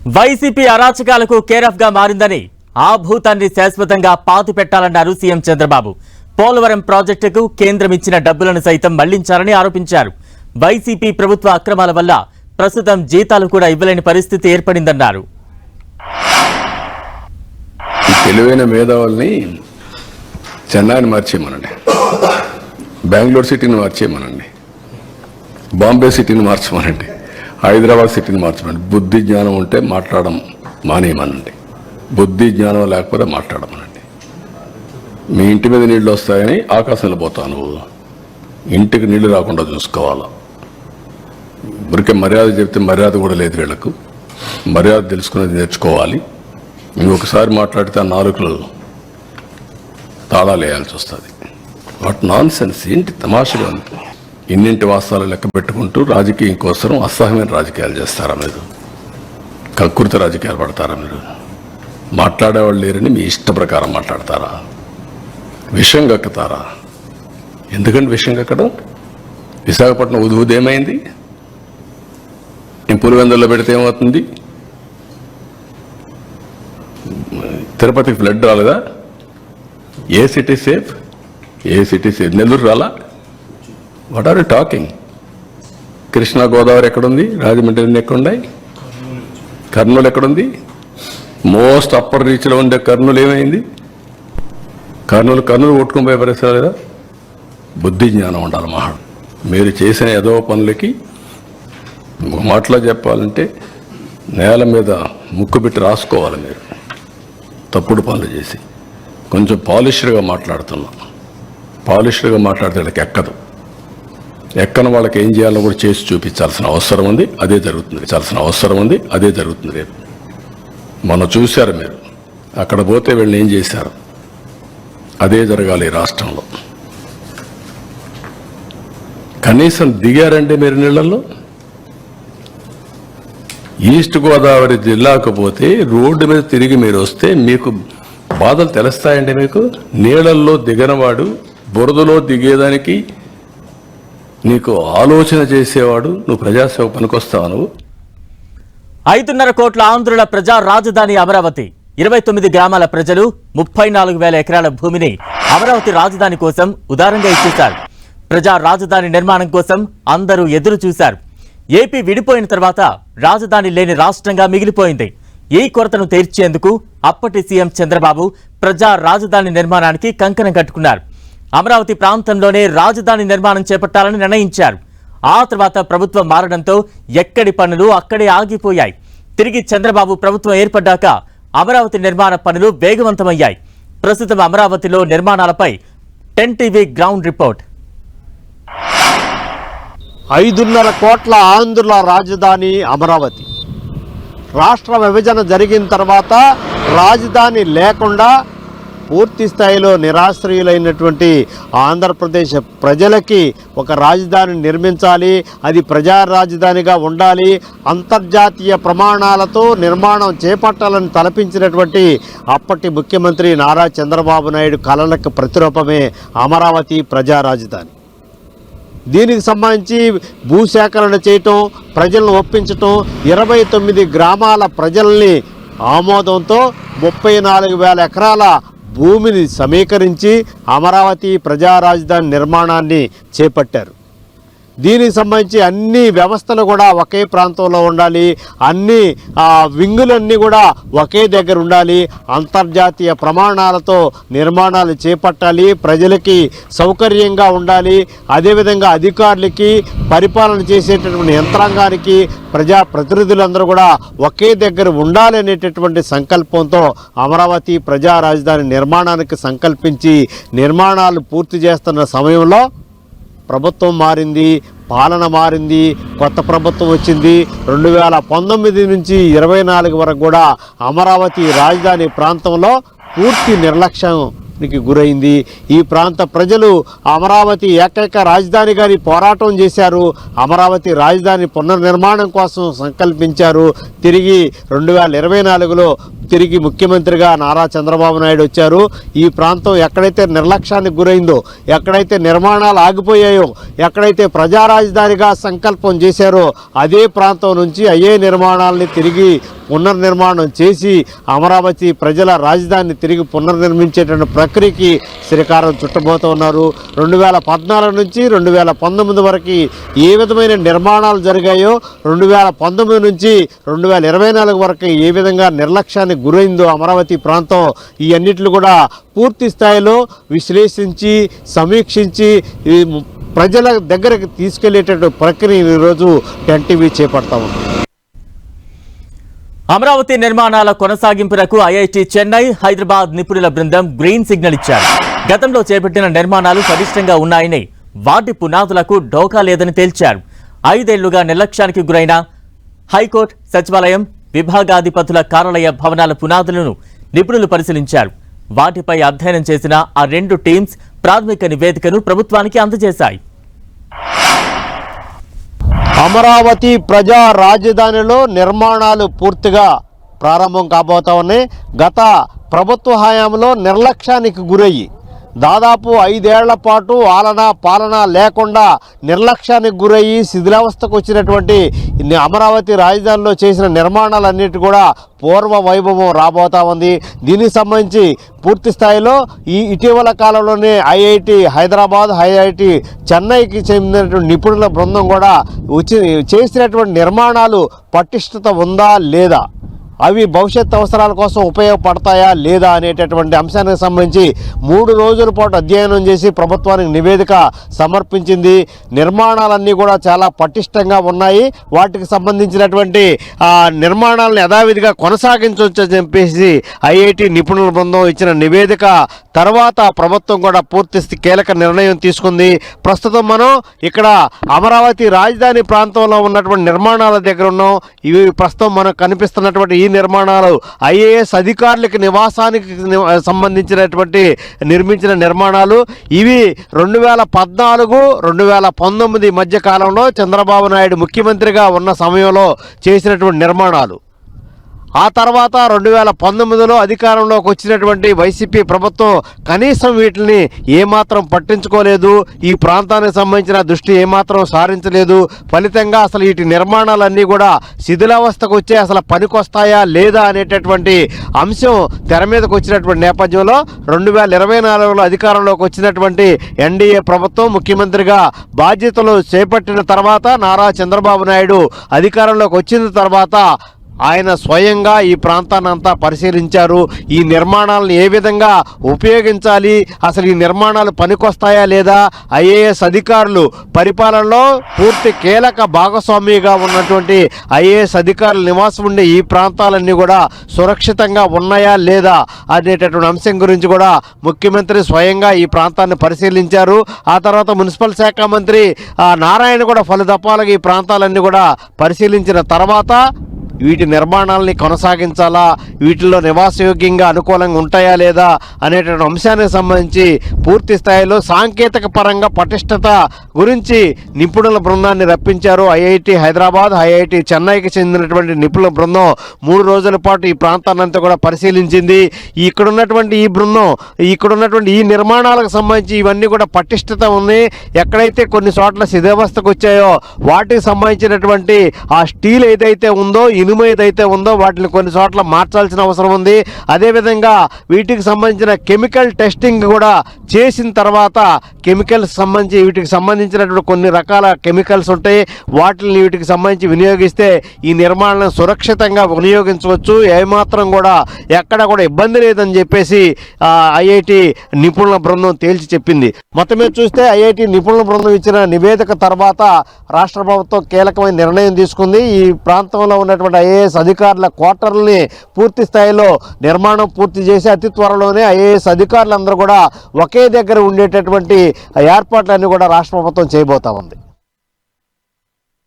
YCP అరాచకాలకు care of గా మారిందని ఆ భూతాన్ని శాశ్వతంగా పాతి పెట్టాలన్నారు సీఎం చంద్రబాబు. పోలవరం ప్రాజెక్టుకు కేంద్రం ఇచ్చిన డబ్బులను సైతం మళ్లించాలని ఆరోపించారు. వైసీపీ ప్రభుత్వ అక్రమాల వల్ల ప్రస్తుతం జీతాలు కూడా ఇవ్వలేని పరిస్థితి ఏర్పడిందన్నారు. తెలివైన మేధావుల్ని చెన్నైని మార్చేయమనండి, బెంగళూరు సిటీని మార్చేయమనండి, బాంబే సిటీని మార్చమనండి, హైదరాబాద్ సిటీని మార్చమనండి. బుద్ధి జ్ఞానం ఉంటే మాట్లాడడం మానేయమనండి, బుద్ధి జ్ఞానం లేకపోతే మాట్లాడమనండి. మీ ఇంటి మీద నీళ్లు వస్తాయని ఆకాశంలో పోతావు, నువ్వు ఇంటికి నీళ్లు రాకుండా చూసుకోవాలా. ఊరికే మర్యాద చెప్తే మర్యాద కూడా లేదు వీళ్ళకు. మర్యాద తెలుసుకునేది నేర్చుకోవాలి. ఇంకొకసారి మాట్లాడితే ఆ నాలుకలు తాళాలు వేయాల్సి వస్తుంది. వాట్ నాన్ సెన్స్, ఏంటి తమాషగా ఉంది. ఇన్నింటి వాస్తవాలు లెక్క పెట్టుకుంటూ రాజకీయం కోసం అసహ్యమైన రాజకీయాలు చేస్తారా మీరు? కక్కుర్తి రాజకీయాలు పడతారా మీరు? మాట్లాడేవాళ్ళు లేరని మీ ఇష్ట ప్రకారం మాట్లాడతారా? విషయం కక్కుతారా? ఎందుకంటే విషయం కక్కడం విశాఖపట్నం ఉదేమైంది? నేను పులివెందుల్లో పెడితే ఏమవుతుంది? తిరుపతికి ఫ్లడ్ రాలేదా? ఏ సిటీ సేఫ్? ఏ సిటీ సేఫ్? నెల్లూరు రాలా? What are you talking? Krishna Godavari ఎక్కడుంది? రాజమండ్రి ఎక్కడున్నాయి? కర్నూలు ఎక్కడుంది? మోస్ట్ అప్పర్ రీచ్లో ఉండే కర్నూలు ఏమైంది? కర్నూలు కొట్టుకుని పోయే పరిస్థితి లేదా? బుద్ధి జ్ఞానం ఉండాలి మహా. మీరు చేసిన ఏదో పనులకి ఒక మాటలో చెప్పాలంటే నేల మీద ముక్కు పెట్టి రాసుకోవాలి. మీరు తప్పుడు పనులు చేసి కొంచెం పాలిష్డ్గా మాట్లాడుతున్నా. పాలిష్డ్గా మాట్లాడితే వాళ్ళకి ఎక్కదు. ఎక్కని వాళ్ళకి ఏం చేయాలో కూడా చేసి చూపించాల్సిన అవసరం ఉంది. అదే జరుగుతుంది. రేపు మనం చూశారు మీరు. అక్కడ పోతే వీళ్ళని ఏం చేశారు? అదే జరగాలి రాష్ట్రంలో. కనీసం దిగారంటే మీరు నీళ్లలో. ఈస్ట్ గోదావరి జిల్లాకు పోతే రోడ్డు మీద తిరిగి మీరు వస్తే మీకు బాధలు తెలుస్తాయండి. మీకు నీళ్లలో దిగనవాడు, బురదలో దిగేదానికి నీకు ఆలోచన చేసేవాడు, నువ్వు ప్రజాసేవ పనికొస్తావు. నువ్వు 5.5 కోట్ల ఆంధ్రుల ప్రజా రాజధాని అమరావతి. 29 గ్రామాల ప్రజలు 34,000 ఎకరాల భూమిని అమరావతి రాజధాని కోసం ఉదారంగా ఇచ్చేశారు. ప్రజా రాజధాని నిర్మాణం కోసం అందరూ ఎదురు చూశారు. ఏపీ విడిపోయిన తర్వాత రాజధాని లేని రాష్ట్రంగా మిగిలిపోయింది. ఈ కొరతను తీర్చేందుకు అప్పటి సీఎం చంద్రబాబు ప్రజా రాజధాని నిర్మాణానికి కంకణం కట్టుకున్నారు. అమరావతి ప్రాంతంలోనే రాజధాని నిర్మాణం చేపట్టాలని నిర్ణయించారు. ఆ తర్వాత ప్రభుత్వం మారడంతో ఎక్కడి పనులు అక్కడే ఆగిపోయాయి. తిరిగి చంద్రబాబు ప్రభుత్వం ఏర్పడ్డాక అమరావతి నిర్మాణ పనులు వేగవంతమయ్యాయి. ప్రస్తుతం అమరావతిలో నిర్మాణాలపై 10 టీవీ గ్రౌండ్ రిపోర్ట్. 5.5 కోట్ల ఆంధ్రుల రాజధాని అమరావతి. రాష్ట్ర విభజన జరిగిన తర్వాత రాజధాని లేకుండా పూర్తి స్థాయిలో నిరాశ్రయులైనటువంటి ఆంధ్రప్రదేశ్ ప్రజలకి ఒక రాజధాని నిర్మించాలి, అది ప్రజా రాజధానిగా ఉండాలి, అంతర్జాతీయ ప్రమాణాలతో నిర్మాణం చేపట్టాలని తలపించినటువంటి అప్పటి ముఖ్యమంత్రి నారా చంద్రబాబు నాయుడు కలలకు ప్రతిరూపమే అమరావతి ప్రజా రాజధాని. దీనికి సంబంధించి భూసేకరణ చేయటం, ప్రజలను ఒప్పించటం, 29 గ్రామాల ప్రజల్ని ఆమోదంతో 34,000 ఎకరాల భూమిని సమీకరించి అమరావతి ప్రజా రాజధాని నిర్మాణాన్ని చేపట్టారు. దీనికి సంబంధించి అన్ని వ్యవస్థలు కూడా ఒకే ప్రాంతంలో ఉండాలి, అన్ని వింగులన్నీ కూడా ఒకే దగ్గర ఉండాలి, అంతర్జాతీయ ప్రమాణాలతో నిర్మాణాలు చేపట్టాలి, ప్రజలకి సౌకర్యంగా ఉండాలి, అదేవిధంగా అధికారులకి, పరిపాలన చేసేటటువంటి యంత్రాంగానికి, ప్రజాప్రతినిధులందరూ కూడా ఒకే దగ్గర ఉండాలి అనేటటువంటి సంకల్పంతో అమరావతి ప్రజా రాజధాని నిర్మాణానికి సంకల్పించి నిర్మాణాలు పూర్తి చేస్తున్న సమయంలో ప్రభుత్వం మారింది, పాలన మారింది, కొత్త ప్రభుత్వం వచ్చింది. 2019 నుంచి 24 వరకు కూడా అమరావతి రాజధాని ప్రాంతంలో పూర్తి నిర్లక్ష్యానికి గురైంది. ఈ ప్రాంత ప్రజలు అమరావతి ఏకైక రాజధానిగాని పోరాటం చేశారు. అమరావతి రాజధాని పునర్నిర్మాణం కోసం సంకల్పించారు. తిరిగి 2024లో తిరిగి ముఖ్యమంత్రిగా నారా చంద్రబాబు నాయుడు వచ్చారు. ఈ ప్రాంతం ఎక్కడైతే నిర్లక్ష్యానికి గురైందో, ఎక్కడైతే నిర్మాణాలు ఆగిపోయాయో, ఎక్కడైతే ప్రజా రాజధానిగా సంకల్పం చేశారో అదే ప్రాంతం నుంచి అయ్యే నిర్మాణాలని తిరిగి పునర్నిర్మాణం చేసి అమరావతి ప్రజల రాజధానిని తిరిగి పునర్నిర్మించేటువంటి ప్రక్రియకి శ్రీకారం చుట్టబోతూ ఉన్నారు. 2014 నుంచి 2019 వరకు ఏ విధమైన నిర్మాణాలు జరిగాయో 2019 నుంచి 2024 వరకు ఏ విధంగా నిర్లక్ష్యానికి గురైందో అమరావతి ప్రాంతం, ఈ అన్నిట్లు కూడా పూర్తి స్థాయిలో విశ్లేషించి సమీక్షించి ఈ ప్రజల దగ్గరకు తీసుకెళ్లేటటువంటి ప్రక్రియ ఈరోజు ఎన్టీవీ చేపడతా ఉంది. అమరావతి నిర్మాణాల కొనసాగింపునకు ఐఐటి చెన్నై, హైదరాబాద్ నిపుణుల బృందం గ్రీన్ సిగ్నల్ ఇచ్చారు. గతంలో చేపట్టిన నిర్మాణాలు పటిష్టంగా ఉన్నాయని, వాటి పునాదులకు ఢోకా లేదని తేల్చారు. 5 ఏళ్లుగా నిర్లక్ష్యానికి గురైన హైకోర్టు, సచివాలయం, విభాగాధిపతుల కార్యాలయ భవనాల పునాదులను నిపుణులు పరిశీలించారు. వాటిపై అధ్యయనం చేసిన ఆ 2 టీమ్స్ ప్రాథమిక నివేదికను ప్రభుత్వానికి అందజేశాయి. అమరావతి ప్రజా రాజధానిలో నిర్మాణాలు పూర్తిగా ప్రారంభం కాబోతా ఉన్నాయి. గత ప్రభుత్వ హయాంలో నిర్లక్ష్యానికి గురయ్యి దాదాపు 5 ఏళ్ల పాటు పాలన లేకుండా నిర్లక్ష్యానికి గురయ్యి శిథిలావస్థకు వచ్చినటువంటి అమరావతి రాజధానిలో చేసిన నిర్మాణాలన్నిటి కూడా పూర్వ వైభవం రాబోతా ఉంది. దీనికి సంబంధించి పూర్తి స్థాయిలో ఇటీవల కాలంలోనే ఐఐటి హైదరాబాద్, ఐఐటి చెన్నైకి చెందినటువంటి నిపుణుల బృందం కూడా చేసినటువంటి నిర్మాణాలు పటిష్టత ఉందా లేదా, అవి భవిష్యత్ అవసరాల కోసం ఉపయోగపడతాయా లేదా అనేటటువంటి అంశానికి సంబంధించి 3 రోజుల పాటు అధ్యయనం చేసి ప్రభుత్వానికి నివేదిక సమర్పించింది. నిర్మాణాలన్నీ కూడా చాలా పటిష్టంగా ఉన్నాయి. వాటికి సంబంధించినటువంటి నిర్మాణాలను యథావిధిగా కొనసాగించవచ్చని చెప్పేసి ఐఐటి నిపుణుల బృందం ఇచ్చిన నివేదిక తర్వాత ప్రభుత్వం కూడా పూర్తి కీలక నిర్ణయం తీసుకుంది. ప్రస్తుతం మనం ఇక్కడ అమరావతి రాజధాని ప్రాంతంలో ఉన్నటువంటి నిర్మాణాల దగ్గర ఉన్నాం. ఇవి ప్రస్తుతం మనకు కనిపిస్తున్నటువంటి ఈ నిర్మాణాలు ఐఏఎస్ అధికారులకి నివాసానికి సంబంధించినటువంటి నిర్మించిన నిర్మాణాలు. ఇవి 2014, 2019 మధ్య కాలంలో చంద్రబాబు నాయుడు ముఖ్యమంత్రిగా ఉన్న సమయంలో చేసినటువంటి నిర్మాణాలు. ఆ తర్వాత 2019లో అధికారంలోకి వచ్చినటువంటి వైసీపీ ప్రభుత్వం కనీసం వీటిని ఏమాత్రం పట్టించుకోలేదు. ఈ ప్రాంతానికి సంబంధించిన దృష్టి ఏమాత్రం సారించలేదు. ఫలితంగా అసలు వీటి నిర్మాణాలన్నీ కూడా శిథిలావస్థకు వచ్చే అసలు పనికొస్తాయా లేదా అనేటటువంటి అంశం తెర మీదకి వచ్చినటువంటి నేపథ్యంలో 2024లో అధికారంలోకి వచ్చినటువంటి ఎన్డీఏ ప్రభుత్వం ముఖ్యమంత్రిగా బాధ్యతలు చేపట్టిన తర్వాత నారా చంద్రబాబు నాయుడు అధికారంలోకి వచ్చిన తర్వాత ఆయన స్వయంగా ఈ ప్రాంతాన్ని అంతా పరిశీలించారు. ఈ నిర్మాణాలను ఏ విధంగా ఉపయోగించాలి, అసలు ఈ నిర్మాణాలు పనికొస్తాయా లేదా, ఐఏఎస్ అధికారులు పరిపాలనలో పూర్తి కీలక భాగస్వామిగా ఉన్నటువంటి ఐఏఎస్ అధికారులు నివాసం ఉండే ఈ ప్రాంతాలన్నీ కూడా సురక్షితంగా ఉన్నాయా లేదా అనేటటువంటి అంశం గురించి కూడా ముఖ్యమంత్రి స్వయంగా ఈ ప్రాంతాన్ని పరిశీలించారు. ఆ తర్వాత మున్సిపల్ శాఖ మంత్రి నారాయణ కూడా పలు దఫాలుగా ఈ ప్రాంతాలన్నీ కూడా పరిశీలించిన తర్వాత వీటి నిర్మాణాలని కొనసాగించాలా, వీటిల్లో నివాసయోగ్యంగా అనుకూలంగా ఉంటాయా లేదా అనేటువంటి అంశానికి సంబంధించి పూర్తి స్థాయిలో సాంకేతిక పరంగా పటిష్టత గురించి నిపుణుల బృందాన్ని రప్పించారు. ఐఐటి హైదరాబాద్, ఐఐటి చెన్నైకి చెందినటువంటి నిపుణుల బృందం 3 రోజుల పాటు ఈ ప్రాంతాన్నంతా కూడా పరిశీలించింది. ఇక్కడున్నటువంటి ఈ బృందం ఇక్కడున్నటువంటి ఈ నిర్మాణాలకు సంబంధించి ఇవన్నీ కూడా పటిష్టత ఉంది. ఎక్కడైతే కొన్ని చోట్ల శిథిలావస్థకు వచ్చాయో వాటికి సంబంధించినటువంటి ఆ స్టీల్ ఏదైతే ఉందో, ఇనుము ఏదైతే ఉందో వాటిని కొన్ని చోట్ల మార్చాల్సిన అవసరం ఉంది. అదేవిధంగా వీటికి సంబంధించిన కెమికల్ టెస్టింగ్ కూడా చేసిన తర్వాత కెమికల్స్ సంబంధించి వీటికి సంబంధించినటువంటి కొన్ని రకాల కెమికల్స్ ఉంటాయి. వాటిని వీటికి సంబంధించి వినియోగిస్తే ఈ నిర్మాణాలను సురక్షితంగా వినియోగించవచ్చు, ఏమాత్రం కూడా ఎక్కడ కూడా ఇబ్బంది లేదని చెప్పేసి ఐఐటి నిపుణుల బృందం తేల్చి చెప్పింది. మొత్తం మీద చూస్తే ఐఐటి నిపుణుల బృందం ఇచ్చిన నివేదిక తర్వాత రాష్ట్ర ప్రభుత్వం కీలకమైన నిర్ణయం తీసుకుంది. ఈ ప్రాంతంలో ఉన్నటువంటి ఐఏఎస్ అధికారుల క్వార్టర్లని పూర్తి స్థాయిలో నిర్మాణం పూర్తి చేసి అతి త్వరలోనే ఐఏఎస్ అధికారులందరూ కూడా ఒకే దగ్గర ఉండేటటువంటి ఏర్పాట్లన్నీ కూడా రాష్ట్ర ప్రభుత్వం చేయబోతా ఉంది.